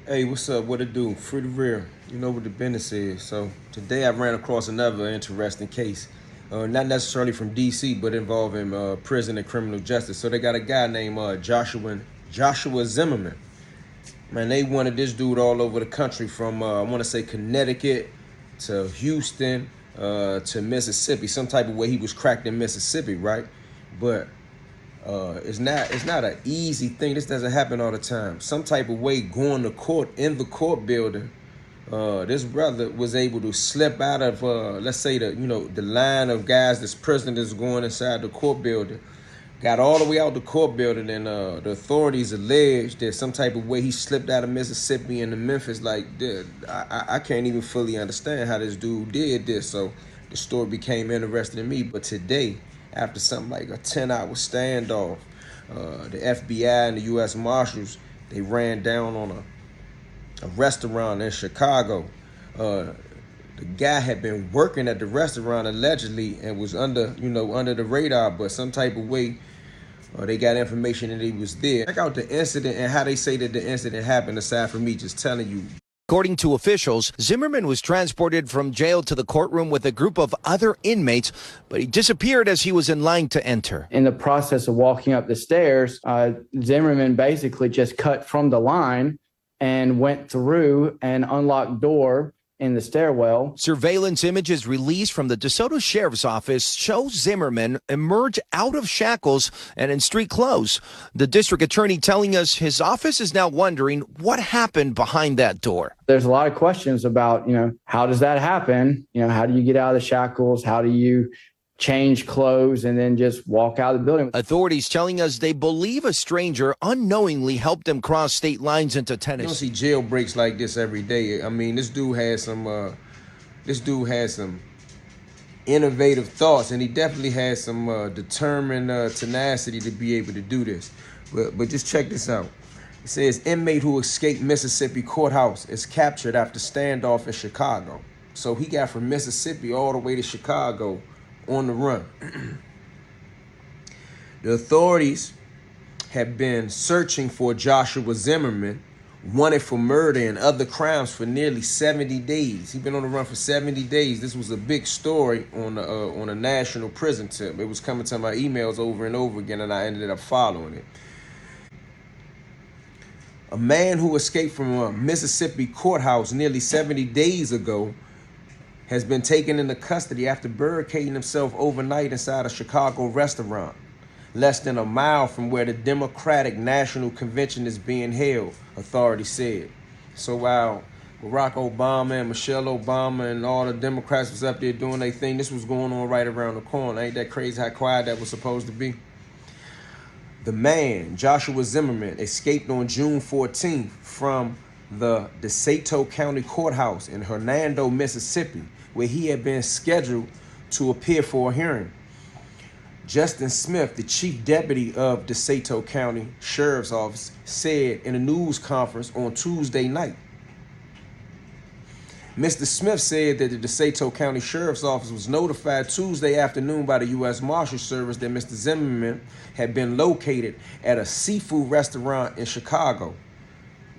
Hey, what's up? What it do? Free the rear. You know what the business is. So today I ran across another interesting case. Not necessarily from DC, but involving prison and criminal justice. So they got a guy named Joshua Zimmerman. Man, they wanted this dude all over the country from I want to say Connecticut to Houston to Mississippi. Some type of way he was cracked in Mississippi, right? But it's not an easy thing. This doesn't happen all the time. Some type of way going to court in the court building. This brother was able to slip out of let's say the line of guys, this prisoner that's going inside the court building. Got all the way out the court building, and the authorities alleged that some type of way he slipped out of Mississippi into Memphis. Like, dude, I can't even fully understand how this dude did this. So the story became interesting to me. But today, after something like a 10-hour standoff, the FBI and the U.S. Marshals, they ran down on a restaurant in Chicago. The guy had been working at the restaurant allegedly and was under the radar, but some type of way they got information that he was there. Check out the incident and how they say that the incident happened, aside from me just telling you. According to officials, Zimmerman was transported from jail to the courtroom with a group of other inmates, but he disappeared as he was in line to enter. In the process of walking up the stairs, Zimmerman basically just cut from the line and went through an unlocked door in the stairwell. Surveillance images released from the DeSoto Sheriff's Office show Zimmerman emerge out of shackles and in street clothes. The district attorney telling us his office is now wondering what happened behind that door. There's a lot of questions about, how does that happen? How do you get out of the shackles? How do you change clothes and then just walk out of the building? Authorities telling us they believe a stranger unknowingly helped them cross state lines into Tennessee. You don't see jailbreaks like this every day. I mean, this dude had some innovative thoughts, and he definitely had some determined tenacity to be able to do this. But just check this out. It says inmate who escaped Mississippi courthouse is captured after standoff in Chicago. So he got from Mississippi all the way to Chicago on the run. The authorities have been searching for Joshua Zimmerman, wanted for murder and other crimes, for nearly 70 days. He's been on the run for 70 days. This was a big story on a national prison tip. It was coming to my emails over and over again, and I ended up following it. A man who escaped from a Mississippi courthouse nearly 70 days ago has been taken into custody after barricading himself overnight inside a Chicago restaurant, less than a mile from where the Democratic National Convention is being held, authorities said. So while Barack Obama and Michelle Obama and all the Democrats was up there doing their thing, this was going on right around the corner. Ain't that crazy how quiet that was supposed to be? The man, Joshua Zimmerman, escaped on June 14th from the DeSoto County Courthouse in Hernando, Mississippi, where he had been scheduled to appear for a hearing. Justin Smith, the chief deputy of DeSoto County Sheriff's Office, said in a news conference on Tuesday night. Mr. Smith said that the DeSoto County Sheriff's Office was notified Tuesday afternoon by the U.S. Marshals Service that Mr. Zimmerman had been located at a seafood restaurant in Chicago.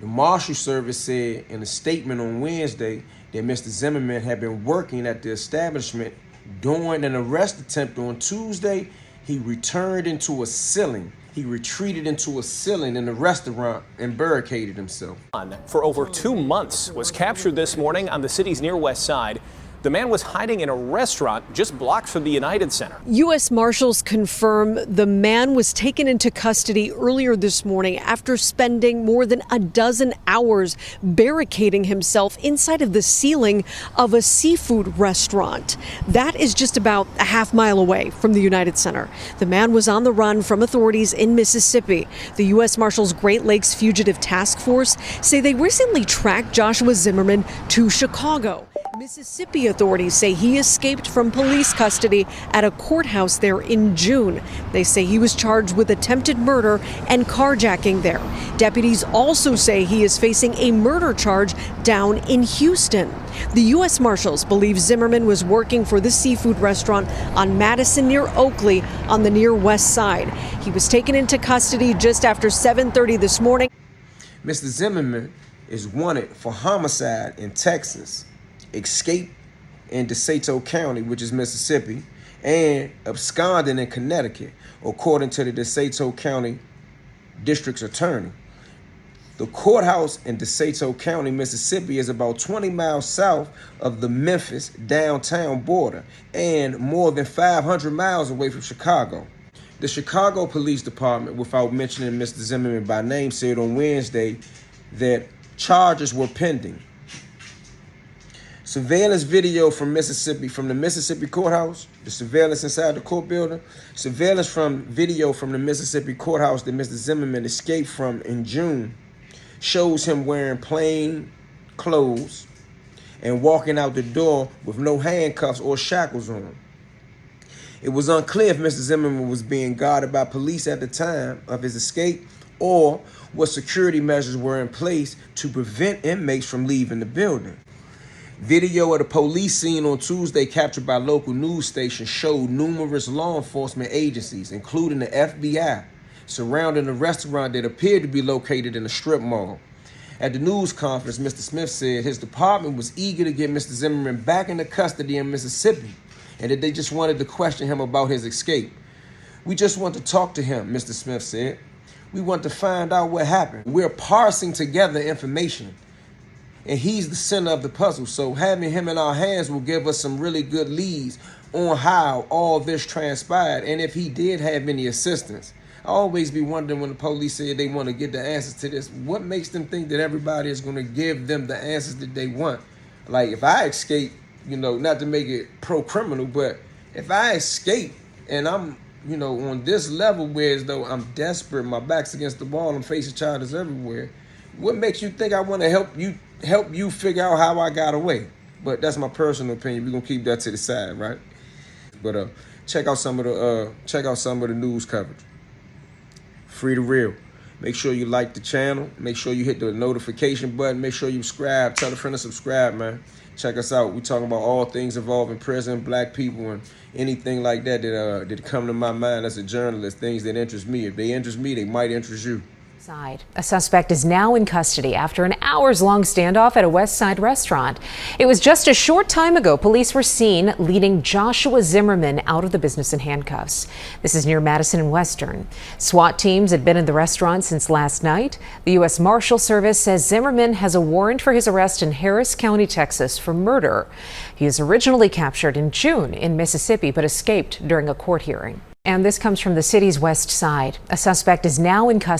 The Marshals Service said in a statement on Wednesday that Mr. Zimmerman had been working at the establishment. During an arrest attempt on Tuesday, he retreated into a ceiling in the restaurant and barricaded himself. For over 2 months, was captured this morning on the city's near west side. The man was hiding in a restaurant just blocks from the United Center. U.S. Marshals confirm the man was taken into custody earlier this morning after spending more than a dozen hours barricading himself inside of the ceiling of a seafood restaurant. That is just about a half-mile away from the United Center. The man was on the run from authorities in Mississippi. The U.S. Marshals Great Lakes Fugitive Task Force say they recently tracked Joshua Zimmerman to Chicago. Mississippi authorities say he escaped from police custody at a courthouse there in June. They say he was charged with attempted murder and carjacking there. Deputies also say he is facing a murder charge down in Houston. The U.S. Marshals believe Zimmerman was working for the seafood restaurant on Madison near Oakley on the near west side. He was taken into custody just after 7:30 this morning. Mr. Zimmerman is wanted for homicide in Texas, escape in DeSoto County, which is Mississippi, and absconding in Connecticut, according to the DeSoto County District's attorney. The courthouse in DeSoto County, Mississippi is about 20 miles south of the Memphis downtown border and more than 500 miles away from Chicago. The Chicago Police Department, without mentioning Mr. Zimmerman by name, said on Wednesday that charges were pending. Surveillance video from Mississippi, from the Mississippi courthouse, the surveillance inside the court building, surveillance from video from the Mississippi courthouse that Mr. Zimmerman escaped from in June shows him wearing plain clothes and walking out the door with no handcuffs or shackles on him. It was unclear if Mr. Zimmerman was being guarded by police at the time of his escape or what security measures were in place to prevent inmates from leaving the building. Video of the police scene on Tuesday captured by local news stations showed numerous law enforcement agencies, including the FBI, surrounding a restaurant that appeared to be located in a strip mall. At the news conference, Mr. Smith said his department was eager to get Mr. Zimmerman back into custody in Mississippi and that they just wanted to question him about his escape. "We just want to talk to him," Mr. Smith said. "We want to find out what happened. We're parsing together information, and he's the center of the puzzle, so having him in our hands will give us some really good leads on how all this transpired and if he did have any assistance." I always be wondering when the police say they want to get the answers to this, what makes them think that everybody is going to give them the answers that they want? Like, if I escape, not to make it pro-criminal, but if I escape and I'm, on this level where as though I'm desperate, my back's against the wall, I'm facing charges everywhere, what makes you think I want to help you figure out how I got away? But that's my personal opinion. We're going to keep that to the side, right? But check out some of the news coverage. Free the Real. Make sure you like the channel. Make sure you hit the notification button. Make sure you subscribe. Tell a friend to subscribe, man. Check us out. We talking about all things involving prison, black people, and anything like that that come to my mind as a journalist, things that interest me. If they interest me, they might interest you. A suspect is now in custody after an hours-long standoff at a West Side restaurant. It was just a short time ago police were seen leading Joshua Zimmerman out of the business in handcuffs. This is near Madison and Western. SWAT teams had been in the restaurant since last night. The U.S. Marshals Service says Zimmerman has a warrant for his arrest in Harris County, Texas for murder. He was originally captured in June in Mississippi but escaped during a court hearing. And this comes from the city's West Side. A suspect is now in custody.